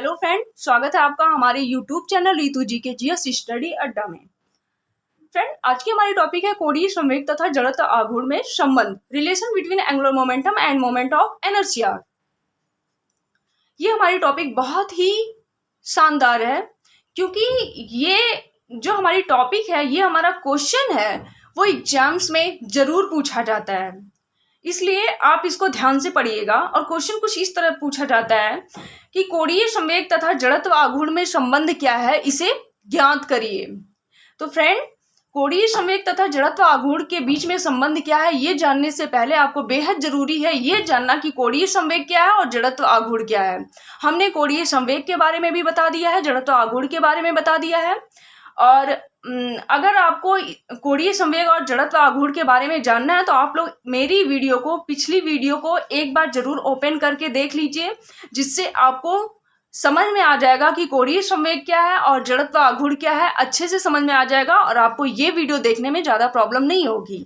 Hello friend, स्वागत है आपका हमारे यूट्यूब चैनल रितु जी के जीएस स्टडी अड्डा में। फ्रेंड, आज की हमारी टॉपिक है कोणीय संवेग तथा जड़त्व आघूर्ण में संबंध, relation between angular momentum and moment of inertia. ये हमारी टॉपिक बहुत ही शानदार है क्योंकि ये जो हमारी टॉपिक है, ये हमारा क्वेश्चन है, वो एग्जाम्स में जरूर पूछा जाता है। इसलिए आप इसको ध्यान से पढ़िएगा। और क्वेश्चन कुछ इस तरह पूछा जाता है कि कोणीय संवेग तथा जड़त्व आघूर्ण में संबंध क्या है, इसे ज्ञात करिए। तो फ्रेंड, कोणीय संवेग तथा जड़त्व आघूर्ण के बीच में संबंध क्या है, ये जानने से पहले आपको बेहद जरूरी है ये जानना कि कोणीय संवेग क्या है और जड़त्व आघूर्ण क्या है। हमने कोणीय संवेग के बारे में भी बता दिया है, जड़त्व आघूर्ण के बारे में बता दिया है। और अगर आपको कोणीय संवेग और जड़त्व आघूर्ण के बारे में जानना है तो आप लोग मेरी पिछली वीडियो को एक बार जरूर ओपन करके देख लीजिए, जिससे आपको समझ में आ जाएगा कि कोणीय संवेग क्या है और जड़त्व आघूर्ण क्या है। अच्छे से समझ में आ जाएगा और आपको ये वीडियो देखने में ज़्यादा प्रॉब्लम नहीं होगी।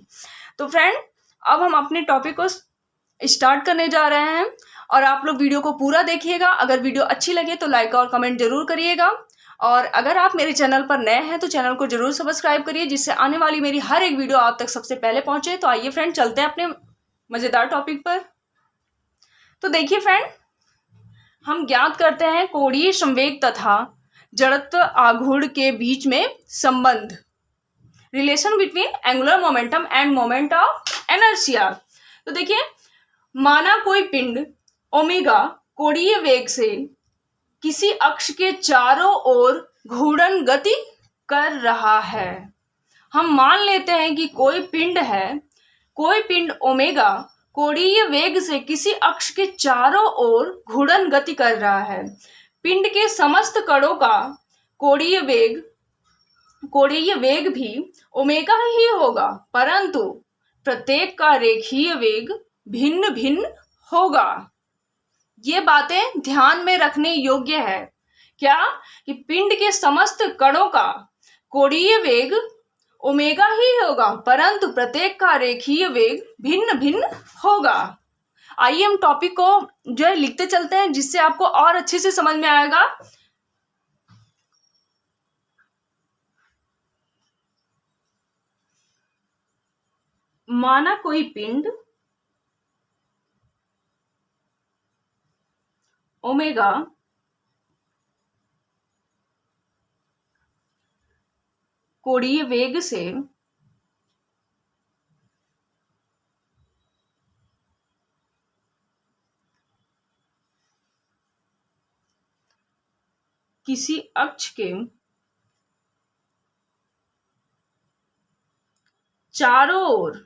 तो फ्रेंड, अब हम अपने टॉपिक को स्टार्ट करने जा रहे हैं और आप लोग वीडियो को पूरा देखिएगा। अगर वीडियो अच्छी लगे तो लाइक और कमेंट जरूर करिएगा। और अगर आप मेरे चैनल पर नए हैं तो चैनल को जरूर सब्सक्राइब करिए, जिससे आने वाली मेरी हर एक वीडियो आप तक सबसे पहले पहुंचे। तो आइए फ्रेंड, चलते हैं अपने मजेदार टॉपिक पर। तो देखिए फ्रेंड, हम ज्ञात करते हैं कोणीय संवेग तथा जड़त्व आघूर्ण के बीच में संबंध, relation between angular momentum and moment of inertia. तो देखिए, माना कोई पिंड ओमेगा कोणीय वेग से किसी अक्ष के चारों ओर घूर्णन गति कर रहा है। हम मान लेते हैं कि कोई पिंड ओमेगा कोणीय वेग से किसी अक्ष के चारों ओर घूर्णन गति कर रहा है। पिंड के समस्त कणों का कोणीय वेग भी ओमेगा ही होगा, परंतु प्रत्येक का रेखीय वेग भिन्न भिन्न होगा। ये बातें ध्यान में रखने योग्य है। क्या? कि पिंड के समस्त कणों का कोणीय वेग ओमेगा ही होगा, परंतु प्रत्येक का रेखीय वेग भिन्न भिन्न होगा। आइए हम टॉपिक को जो है लिखते चलते हैं, जिससे आपको और अच्छे से समझ में आएगा। माना कोई पिंड ओमेगा कोणीय वेग से किसी अक्ष के चारों ओर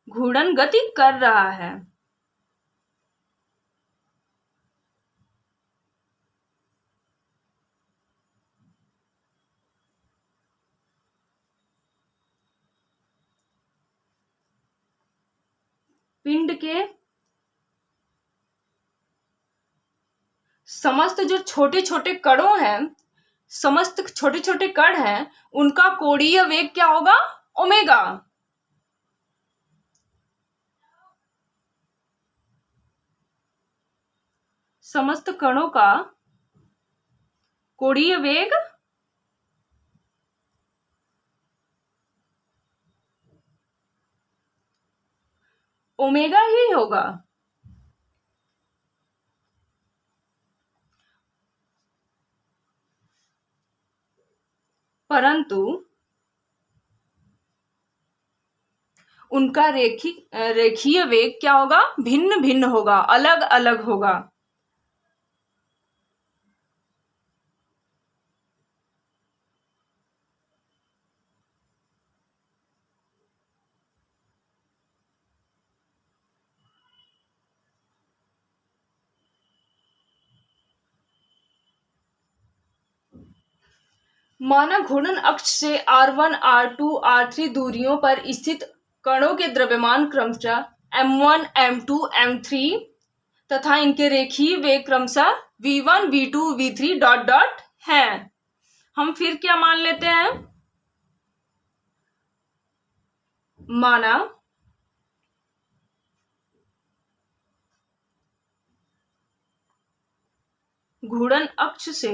घूर्णन गति कर रहा है। पिंड के समस्त जो छोटे छोटे कणों हैं, समस्त छोटे छोटे कण हैं, उनका कोणीय वेग क्या होगा? ओमेगा। समस्त कणों का कोणीय वेग ओमेगा ही होगा, परंतु उनका रेखीय वेग क्या होगा? भिन्न भिन्न होगा, अलग अलग होगा। माना घूर्णन अक्ष से R1, R2, R3 दूरियों पर स्थित कणों के द्रव्यमान क्रमशः M1, M2, M3 तथा इनके रेखीय वेग क्रमशः V1, V2, V3 dot dot हैं। हम फिर क्या मान लेते हैं? माना घूर्णन अक्ष से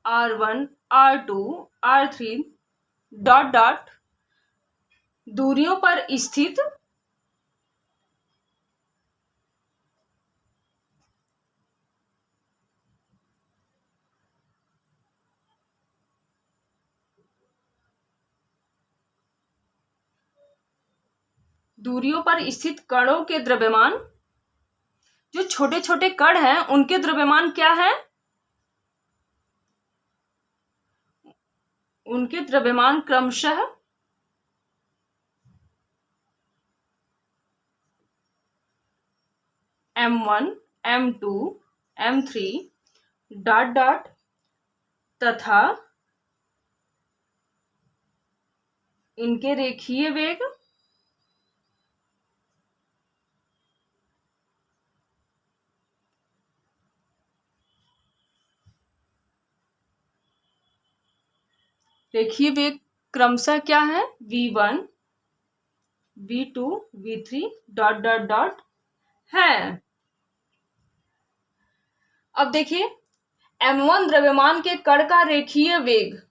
R1, R2, R3 dot dot दूरियों पर स्थित कणों के द्रव्यमान, जो छोटे छोटे कण हैं उनके द्रव्यमान क्या है? उनके द्रव्यमान क्रमशः M1, M2, M3 dot dot तथा इनके रेखीय वेग क्रमशः क्या है? V1, V2, V3 dot dot dot है। अब देखिए M1 द्रव्यमान के कण का रेखीय वेग,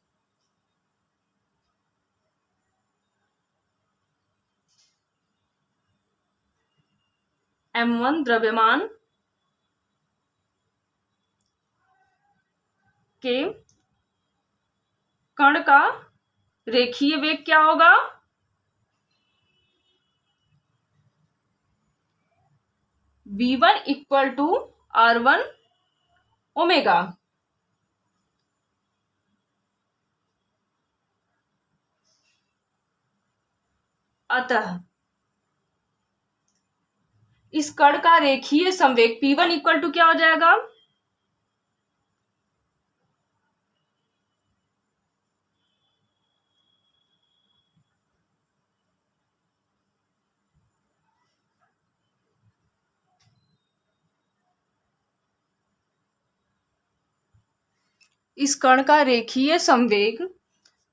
M1 द्रव्यमान के कण का रेखीय वेग क्या होगा? V1 equal to R1 omega. अतः इस कण का रेखीय संवेग P1 इक्वल टू क्या हो जाएगा? इस कण का रेखीय संवेग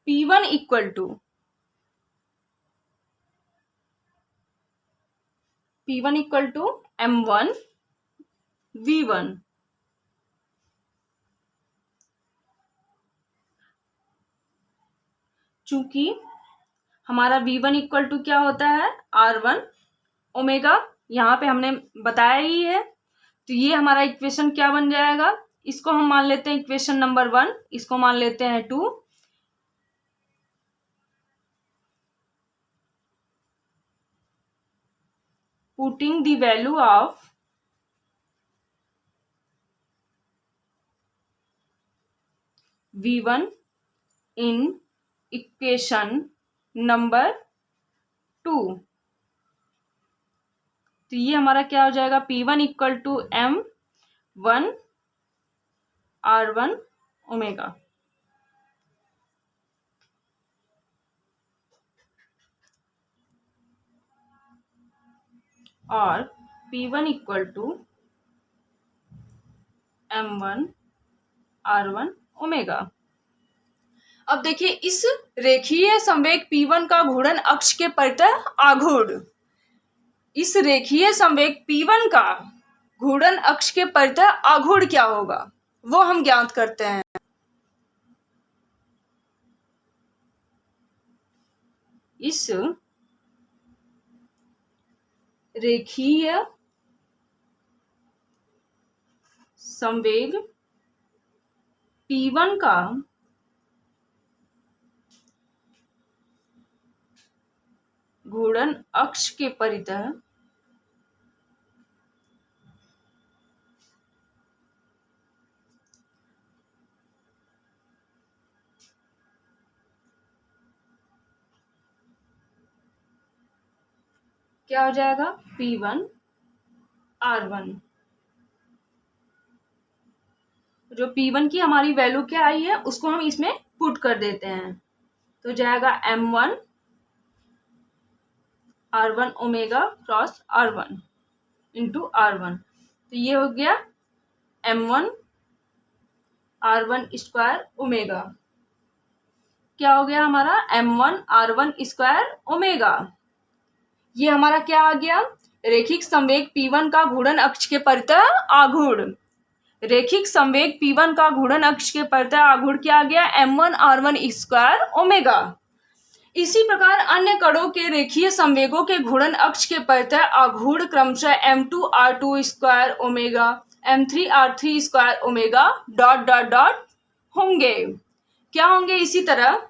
P1 equal to M1 V1। चूंकि हमारा V1 इक्वल टू क्या होता है? R1 ओमेगा, यहाँ पे हमने बताया ही है। तो ये हमारा इक्वेशन क्या बन जाएगा? इसको हम मान लेते हैं इक्वेशन नंबर 1, इसको मान लेते हैं 2। Putting the value of V1 in equation number 2, तो ये हमारा क्या हो जाएगा? P1 equal to M1 R1 omega. और P1 equal to M1 R1 omega. अब देखिए इस रेखीय संवेग P1 का घूर्णन अक्ष के परितः आघूर्ण, इस रेखीय संवेग P1 का घूर्णन अक्ष के परितः आघूर्ण क्या होगा वो हम ज्ञात करते हैं। इस रेखीय संवेग P1 का घूर्णन अक्ष के परितः क्या हो जाएगा? P1 R1। जो P1 की हमारी वैल्यू क्या आई है उसको हम इसमें पुट कर देते हैं, तो जाएगा M1 R1 omega cross R1 into R1। तो ये हो गया M1 R1 स्क्वायर ओमेगा। क्या हो गया हमारा? M1 R1 square omega. ये हमारा क्या आ गया? रेखिक संवेग P1 का घूर्णन अक्ष के परितः आघूर्ण। रेखिक संवेग P1 का घूर्णन अक्ष के परितः आघूर्ण क्या आ गया, m1r1 स्क्वायर ओमेगा। इसी प्रकार अन्य कणों के रेखीय संवेगों के घूर्णन अक्ष के परितः आघूर्ण क्रमशः m2r2 square omega, m3r3 square omega dot dot dot होंगे। क्या होंगे? इसी तरह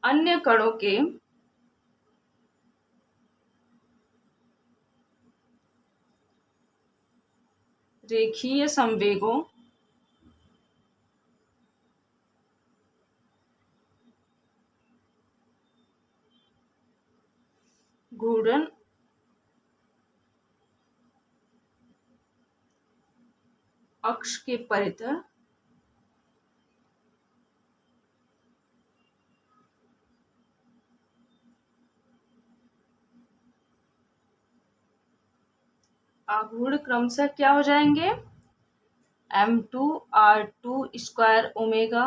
अन्य कणों के रेखीय संवेगों घूर्णन अक्ष के परितः आघूर्ण क्रमशः क्या हो जाएंगे, m2r2 square omega,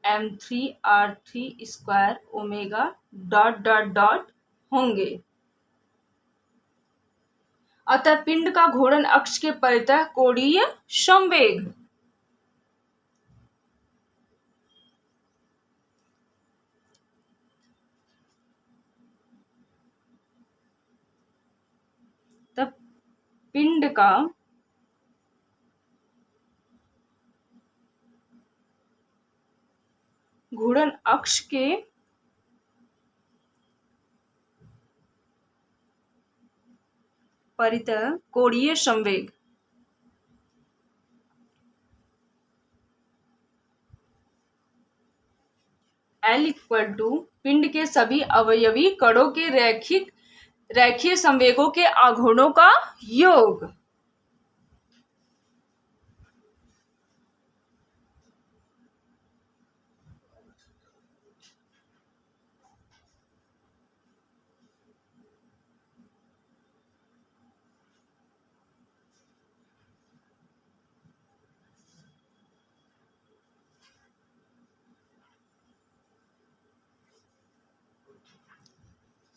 m3r3 square omega dot dot dot होंगे। अतः पिंड का घूर्णन अक्ष के परितः कोणीय संवेग तब पिंड का घूर्णन अक्ष के परितः कोणीय संवेग L इक्वल टू पिंड के सभी अवयवी कणों के रेखीय संवेगों के आघूर्णों का योग।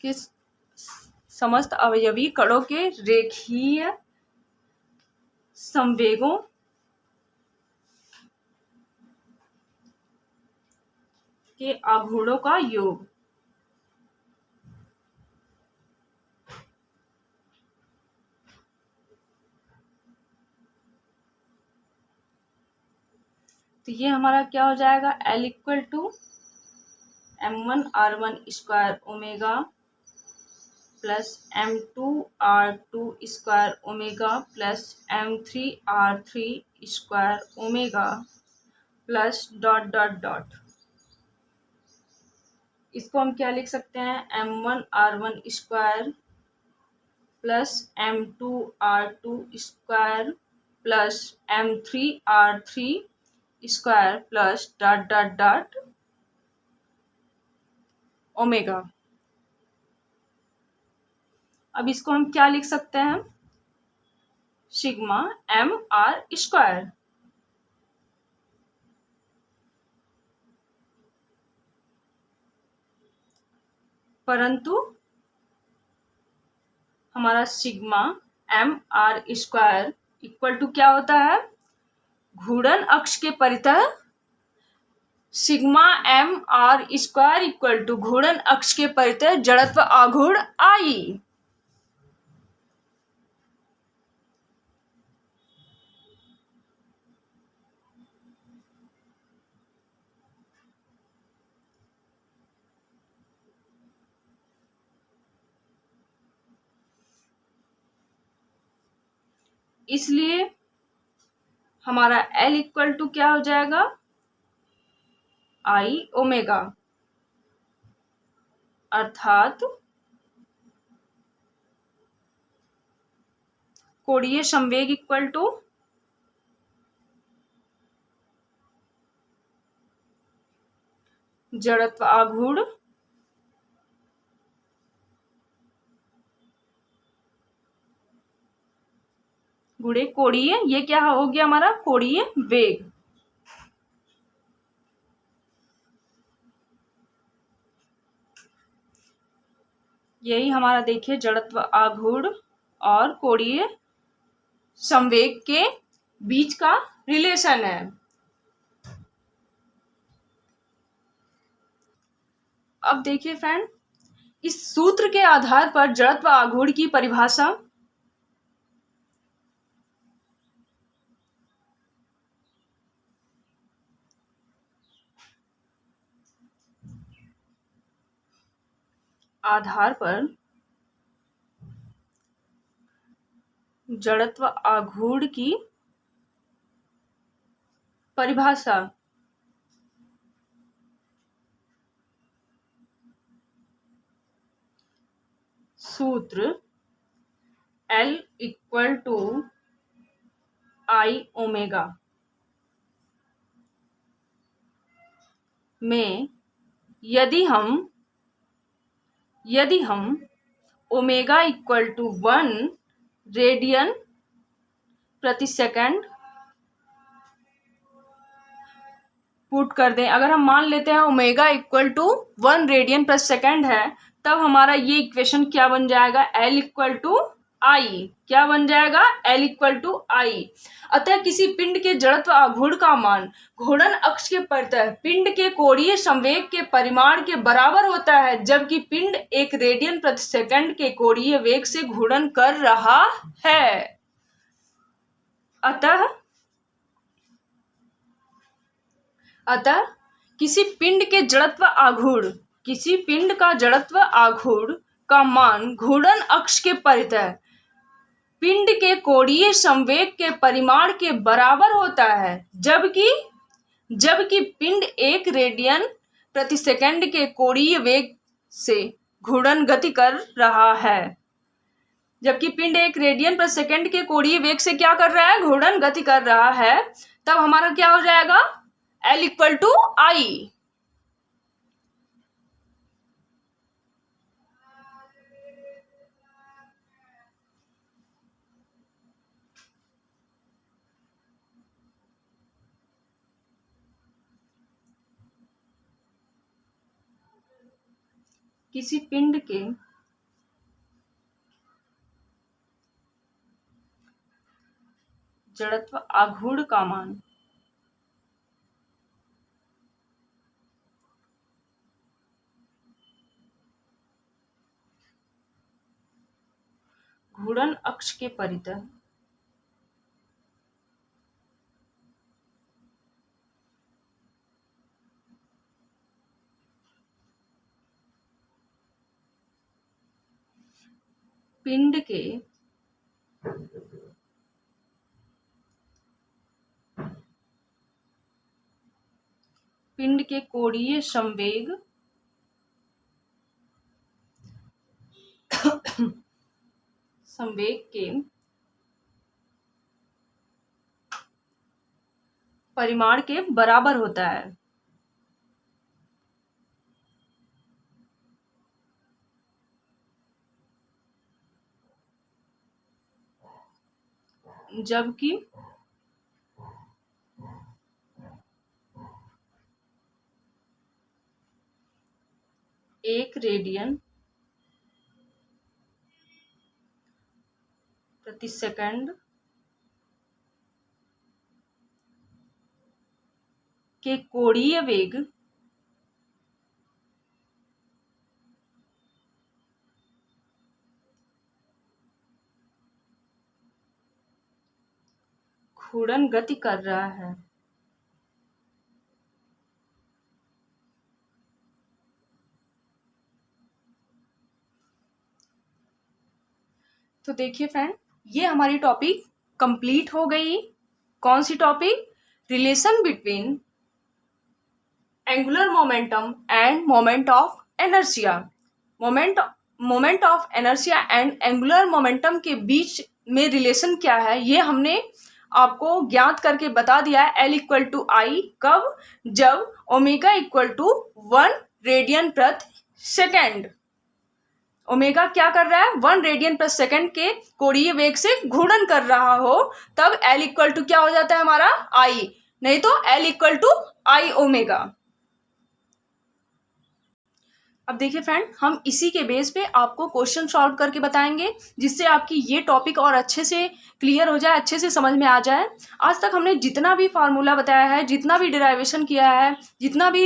किस समस्त अवयवी कणों के रेखीय संवेगों के आघूर्णों का योग। तो ये हमारा क्या हो जाएगा, L equal to m1r1 square omega plus m2r2 square omega plus m3r3 square omega plus dot dot dot. इसको हम क्या लिख सकते हैं, m1r1 square plus m2r2 square plus m3r3 square plus dot dot dot omega. अब इसको हम क्या लिख सकते हैं, सिग्मा m r स्क्वायर। परंतु हमारा sigma m r square equal to क्या होता है, घूर्णन अक्ष के परितः sigma m r square equal to घूर्णन अक्ष के परितः जड़त्व आघूर्ण I। इसलिए हमारा L इक्वल टू क्या हो जाएगा, I ओमेगा, अर्थात कोणीय संवेग इक्वल टू जड़त्व आघूर्ण गुणे कोणीय, ये क्या हो गया हमारा कोणीय वेग। यही हमारा देखिए जड़त्व आघूर्ण और कोणीय संवेग के बीच का रिलेशन है। अब देखिए फ्रेंड, इस सूत्र के आधार पर जड़त्व आघूर्ण की परिभाषा जड़त्व आघूर्ण की परिभाषा सूत्र L equal to I omega में यदि हम ओमेगा इक्वल टू 1 रेडियन प्रति सेकंड पुट कर दें, अगर हम मान लेते हैं omega equal to 1 radian per second है, तब हमारा ये इक्वेशन क्या बन जाएगा, L इक्वल टू आई। क्या बन जाएगा, L इक्वल टू आई। अतः किसी पिंड के जड़त्व आघूर्ण का मान घूर्णन अक्ष के परितः पिंड के कोणीय संवेग के परिमाण के बराबर होता है, जबकि पिंड 1 रेडियन प्रति सेकंड के कोणीय वेग से घूर्णन कर रहा है। अतः किसी पिंड का जड़त्व आघूर्ण का मान घूर्णन अक्ष के परितः पिंड के कोणीय संवेग के परिमाण के बराबर होता है, जबकि पिंड 1 रेडियन प्रति सेकंड के कोणीय वेग से घूर्णन गति कर रहा है। जबकि पिंड 1 रेडियन प्रति सेकंड के कोणीय वेग से क्या कर रहा है, घूर्णन गति कर रहा है। तब हमारा क्या हो जाएगा, L इक्वल टू आई। किसी पिंड के जड़त्व आघूर्ण का मान घूर्णन अक्ष के परितः पिंड के कोणीय संवेग के परिमाण के बराबर होता है। जबकि एक रेडियन प्रति सेकंड के कोणीय वेग घूर्णन गति कर रहा है। तो देखिए फ्रेंड, ये हमारी टॉपिक कंप्लीट हो गई। कौन सी topic, relation between angular momentum and moment of inertia. Moment of inertia and angular momentum के बीच में रिलेशन क्या है, ये हमने आपको ज्ञात करके बता दिया है। L इक्वल टू आई कब, जब ओमेगा इक्वल टू 1 रेडियन प्रति सेकेंड। ओमेगा क्या कर रहा है, 1 रेडियन/सेकंड के कोणीय वेग से घूर्णन कर रहा हो, तब L इक्वल टू क्या हो जाता है हमारा, I, नहीं तो L equal to I omega. अब देखिए फ्रेंड, हम इसी के बेस पे आपको क्वेश्चन सॉल्व करके बताएंगे, जिससे आपकी ये टॉपिक और अच्छे से क्लियर हो जाए, अच्छे से समझ में आ जाए। आज तक हमने जितना भी फार्मूला बताया है, जितना भी डिराइवेशन किया है, जितना भी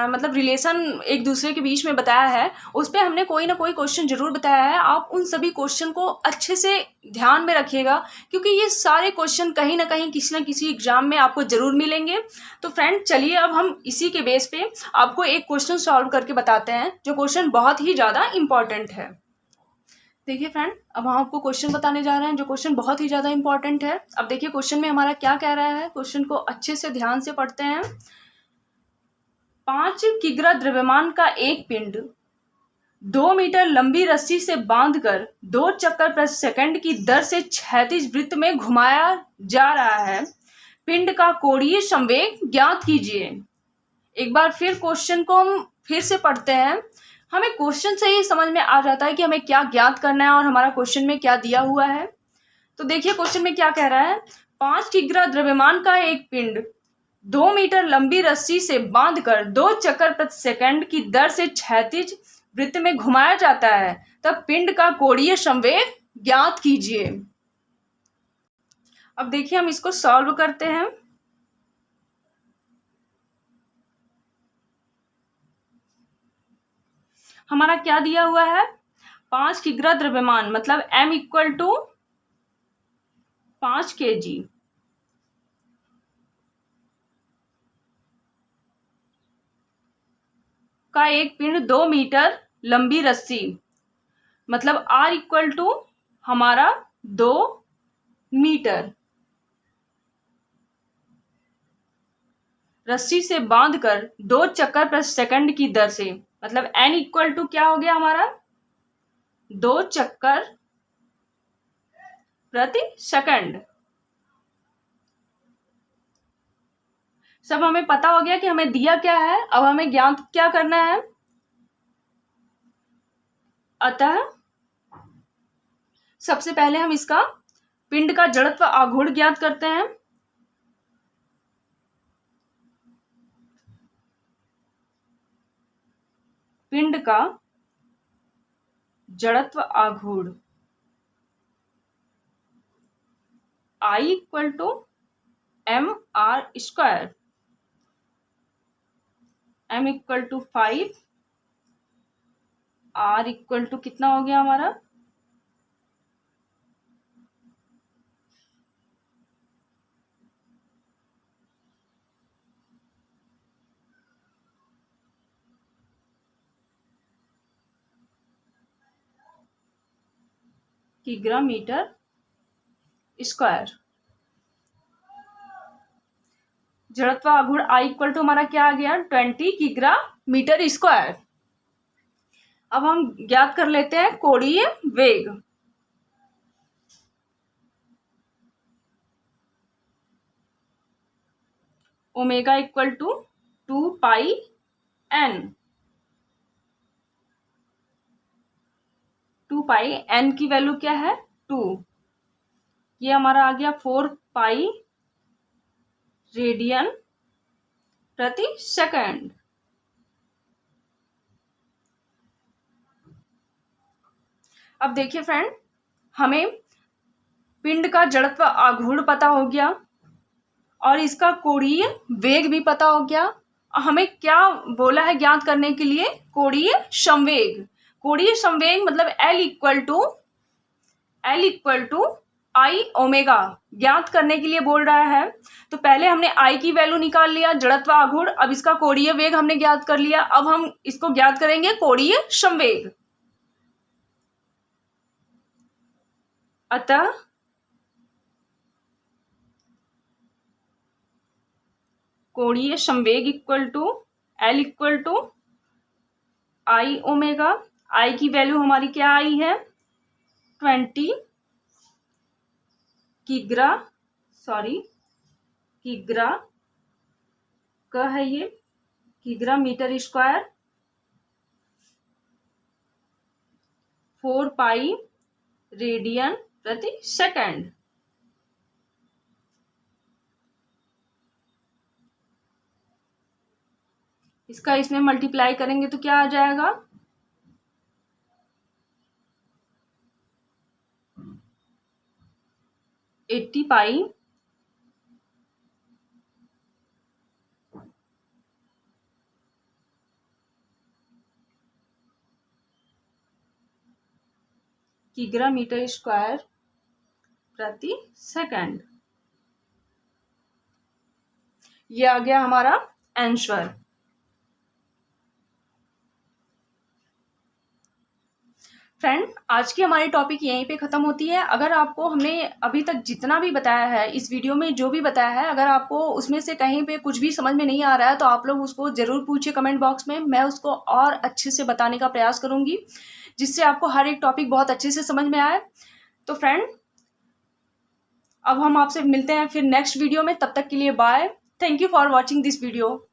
मतलब रिलेशन एक दूसरे के बीच में बताया है, उस पर हमने कोई ना कोई क्वेश्चन जरूर बताया है। आप उन सभी क्वेश्चन को अच्छे से ध्यान में रखिएगा, क्योंकि ये सारे क्वेश्चन कहीं ना कहीं किसी न किसी एग्जाम में आपको जरूर मिलेंगे। तो फ्रेंड चलिए, अब हम इसी के बेस पे आपको एक क्वेश्चन सॉल्व करके बताते हैं, जो क्वेश्चन बहुत ही ज़्यादा इंपॉर्टेंट है। देखिए फ्रेंड, अब हम आपको क्वेश्चन बताने जा रहे हैं जो क्वेश्चन बहुत ही ज़्यादा इंपॉर्टेंट है। अब देखिए क्वेश्चन में हमारा क्या कह रहा है, क्वेश्चन को अच्छे से ध्यान से पढ़ते हैं। 5 किग्रा द्रव्यमान का एक पिंड 2 मीटर लंबी रस्सी से बांधकर 2 चक्कर प्रति सेकंड की दर से क्षैतिज वृत्त में घुमाया जा रहा है। पिंड का कोणीय संवेग ज्ञात कीजिए। एक बार फिर क्वेश्चन को हम फिर से पढ़ते हैं। हमें क्वेश्चन से ही समझ में आ जाता है कि हमें क्या ज्ञात करना है और हमारा क्वेश्चन में क्या दिया हुआ है। तो देखिए क्वेश्चन में क्या कह रहा है, 5 किग्रा द्रव्यमान का एक पिंड 2 मीटर लंबी रस्सी से बांधकर 2 चक्कर प्रति सेकंड की दर से क्षैतिज वृत्त में घुमाया जाता है, तब पिंड का कोणीय संवेग ज्ञात कीजिए। अब देखिए हम इसको सॉल्व करते हैं। हमारा क्या दिया हुआ है, 5 किग्रा द्रव्यमान मतलब M इक्वल टू 5 kg, का एक पिंड 2 मीटर लंबी रस्सी मतलब R इक्वल टू हमारा 2 मीटर रस्सी से बांधकर 2 चक्कर प्रति सेकंड की दर से, मतलब N इक्वल टू क्या हो गया हमारा, 2 चक्कर प्रति सेकंड। सब हमें पता हो गया कि हमें दिया क्या है, अब हमें ज्ञात क्या करना है। अतः सबसे पहले हम इसका पिंड का जड़त्व आघूर्ण ज्ञात करते हैं। पिंड का जड़त्व आघूर्ण I equal to mr², m equal to 5, r equal to कितना हो गया हमारा, किग्रा मीटर स्क्वायर। जड़त्व आघूर्ण I इक्वल टू हमारा क्या आ गया, 20 किग्रा मीटर स्क्वायर। अब हम ज्ञात कर लेते हैं कोणीय वेग। Omega equal to 2 pi n, 2 pi n की वैल्यू क्या है 2, ये हमारा आ गया 4 पाई रेडियन प्रति सेकंड। अब देखिए फ्रेंड, हमें पिंड का जड़त्व आघूर्ण पता हो गया और इसका कोणीय वेग भी पता हो गया। हमें क्या बोला है ज्ञात करने के लिए, कोणीय संवेग। कोणीय संवेग मतलब L equal to I omega ज्ञात करने के लिए बोल रहा है। तो पहले हमने I की वैल्यू निकाल लिया, जड़त्व आघूर्ण, अब इसका कोणीय वेग हमने ज्ञात कर लिया। अब हम इसको ज्ञात करेंगे कोणीय संवेग। अतः कोणीय संवेग equal to L equal to I omega. I की वैल्यू हमारी क्या आई है, 20 किग्रा का है ये, किग्रा मीटर स्क्वायर 4 पाई रेडियन प्रति सेकंड। इसका इसमें मल्टीप्लाई करेंगे तो क्या आ जाएगा, 80 पाई किग्रा मीटर स्क्वायर प्रति सेकंड। ये आ गया हमारा आंसर। फ्रेंड, आज की हमारी टॉपिक यहीं पे ख़त्म होती है। अगर आपको हमने अभी तक जितना भी बताया है, इस वीडियो में जो भी बताया है, अगर आपको उसमें से कहीं पे कुछ भी समझ में नहीं आ रहा है तो आप लोग उसको ज़रूर पूछिए कमेंट बॉक्स में। मैं उसको और अच्छे से बताने का प्रयास करूँगी, जिससे आपको हर एक टॉपिक बहुत अच्छे से समझ में आए। तो फ्रेंड, अब हम आपसे मिलते हैं फिर नेक्स्ट वीडियो में। तब तक के लिए bye. Thank you for watching this video.